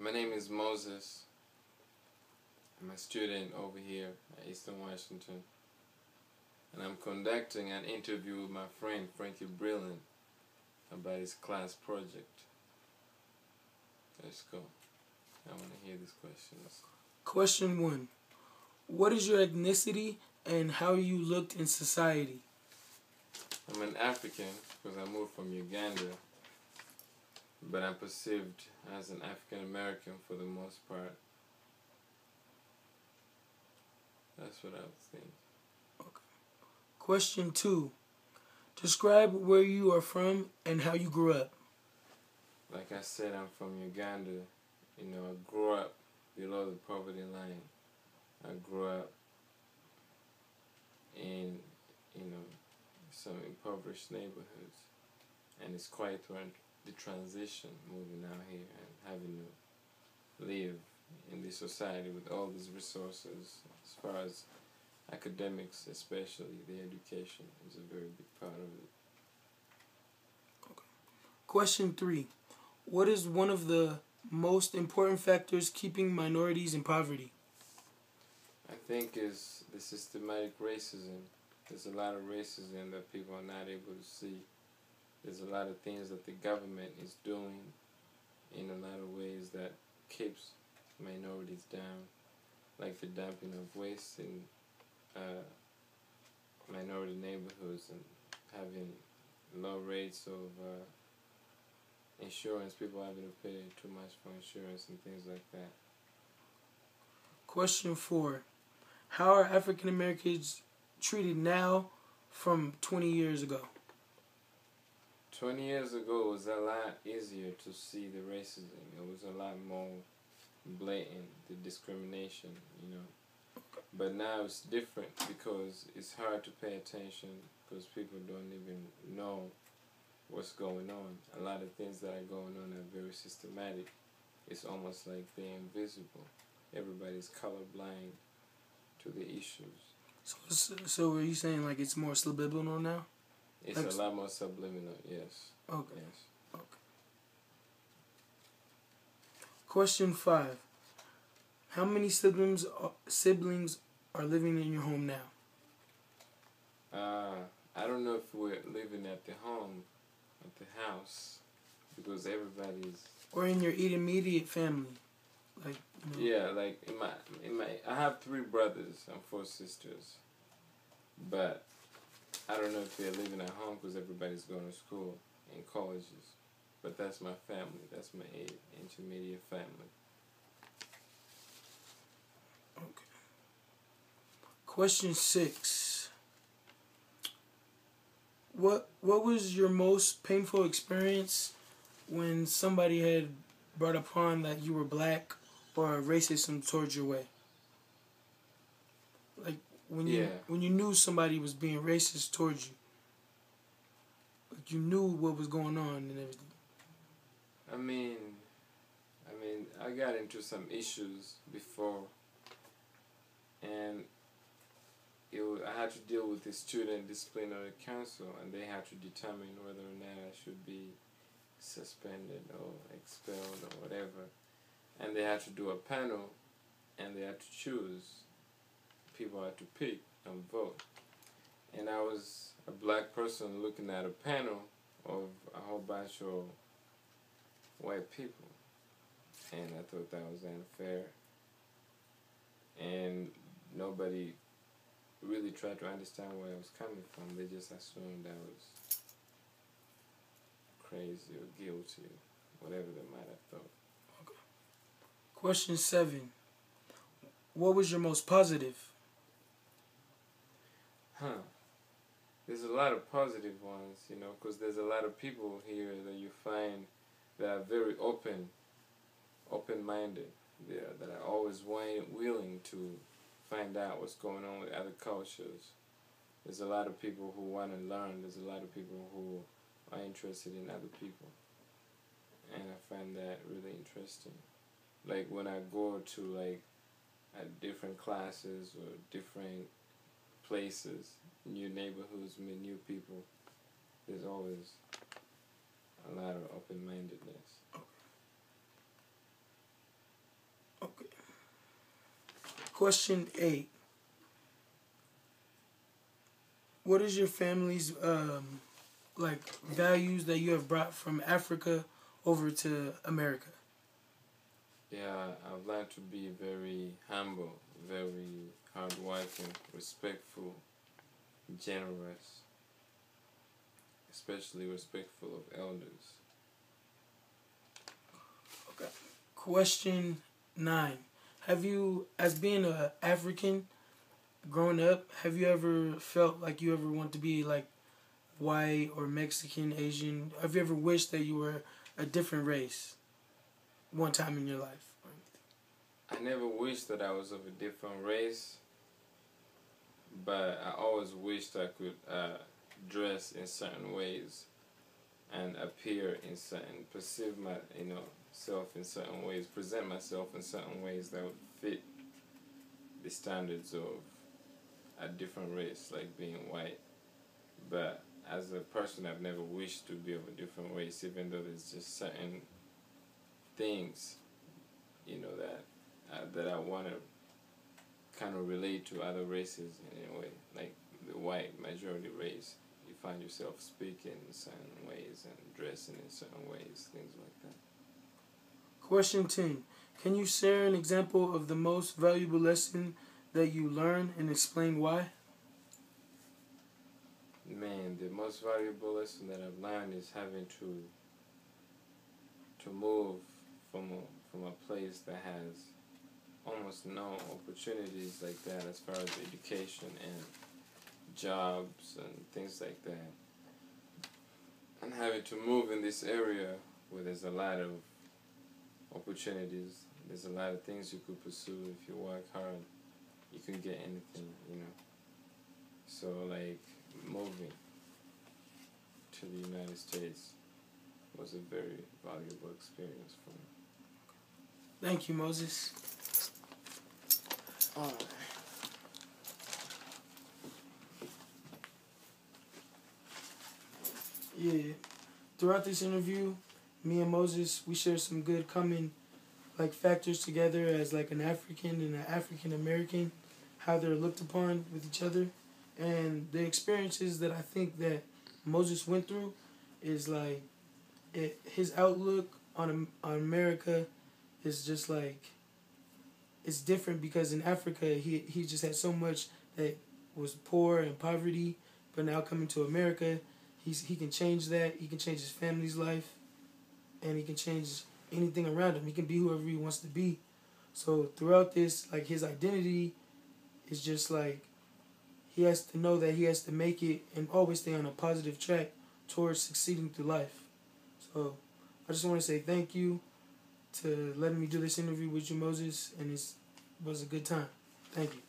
My name is Moses. I'm a student over here at Eastern Washington, and I'm conducting an interview with my friend Frankie Brilliant about his class project. Let's go. I want to hear these questions. Question 1. What is your ethnicity and how you looked in society? I'm an African because I moved from Uganda, but I'm perceived as an African American for the most part. That's what I was thinking. Okay. Question 2. Describe where you are from and how you grew up. Like I said, I'm from Uganda. I grew up below the poverty line. I grew up in, some impoverished neighborhoods. And it's quite the transition moving out here and having to live in this society with all these resources. As far as academics, especially the education, is a very big part of it. Okay. Question 3. What is one of the most important factors keeping minorities in poverty? I think is the systematic racism. There's a lot of racism that people are not able to see. There's a lot of things that the government is doing in a lot of ways that keeps minorities down, like the dumping of waste in minority neighborhoods and having low rates of insurance, people having to pay too much for insurance and things like that. Question 4. How are African Americans treated now from 20 years ago? 20 years ago it was a lot easier to see the racism. It was a lot more blatant, the discrimination, But now it's different because it's hard to pay attention because people don't even know what's going on. A lot of things that are going on are very systematic. It's almost like they're invisible. Everybody's colorblind to the issues. So are you saying like it's more subliminal now? It's a lot more subliminal, yes. Okay. Yes. Okay. Question 5. How many siblings are living in your home now? I don't know if we're living at the home, at the house, because everybody's. Or in your immediate family, like. Yeah, like in my. I have 3 brothers and 4 sisters, but I don't know if they're living at home because everybody's going to school and colleges. But that's my family. That's my intermediate family. Okay. Question 6. What was your most painful experience when somebody had brought upon that you were black or racism towards your way? Like when you knew somebody was being racist towards you. Like you knew what was going on and everything. I got into some issues before, and I had to deal with the student disciplinary council, and they had to determine whether or not I should be suspended or expelled or whatever. And they had to do a panel, and they had to choose. People had to pick and vote. And I was a black person looking at a panel of a whole bunch of white people. And I thought that was unfair. And nobody really tried to understand where I was coming from. They just assumed I was crazy or guilty, whatever they might have thought. Okay. Question 7. What was your most positive? There's a lot of positive ones, because there's a lot of people here that you find that are very open-minded, that are always willing to find out what's going on with other cultures. There's a lot of people who want to learn. There's a lot of people who are interested in other people. And I find that really interesting. Like when I go to different classes or different places, new neighborhoods, meet new people, there's always a lot of open-mindedness. Okay. Question 8. What is your family's like values that you have brought from Africa over to America? Yeah, I've learned to be very humble, very hardworking, respectful, generous, especially respectful of elders. Okay. Question 9. Have you, as being a African, growing up, have you ever felt like you ever want to be like white or Mexican, Asian? Have you ever wished that you were a different race one time in your life? I never wished that I was of a different race, but I always wished I could dress in certain ways and appear in certain, perceive my, self in certain ways, present myself in certain ways that would fit the standards of a different race, like being white. But as a person, I've never wished to be of a different race, even though there's just certain things, that I want to kind of relate to other races in a way, like the white majority race. You find yourself speaking in certain ways and dressing in certain ways, things like that. Question 10. Can you share an example of the most valuable lesson that you learned and explain why? Man, the most valuable lesson that I've learned is having to move from a place that has almost no opportunities like that as far as education and jobs and things like that. And having to move in this area where there's a lot of opportunities, there's a lot of things you could pursue if you work hard. You can get anything. So, like, moving to the United States was a very valuable experience for me. Thank you, Moses. Yeah. Throughout this interview, me and Moses, we share some good common like factors together as like an African and an African American, how they're looked upon with each other, and the experiences that I think that Moses went through is like his outlook on America is just like it's different because in Africa he just had so much that was poor and poverty, but now coming to America, he can change that. He can change his family's life, and he can change anything around him. He can be whoever he wants to be. So throughout this, like his identity is just like he has to know that he has to make it and always stay on a positive track towards succeeding through life. So I just want to say thank you to letting me do this interview with you, Moses, and it was a good time. Thank you.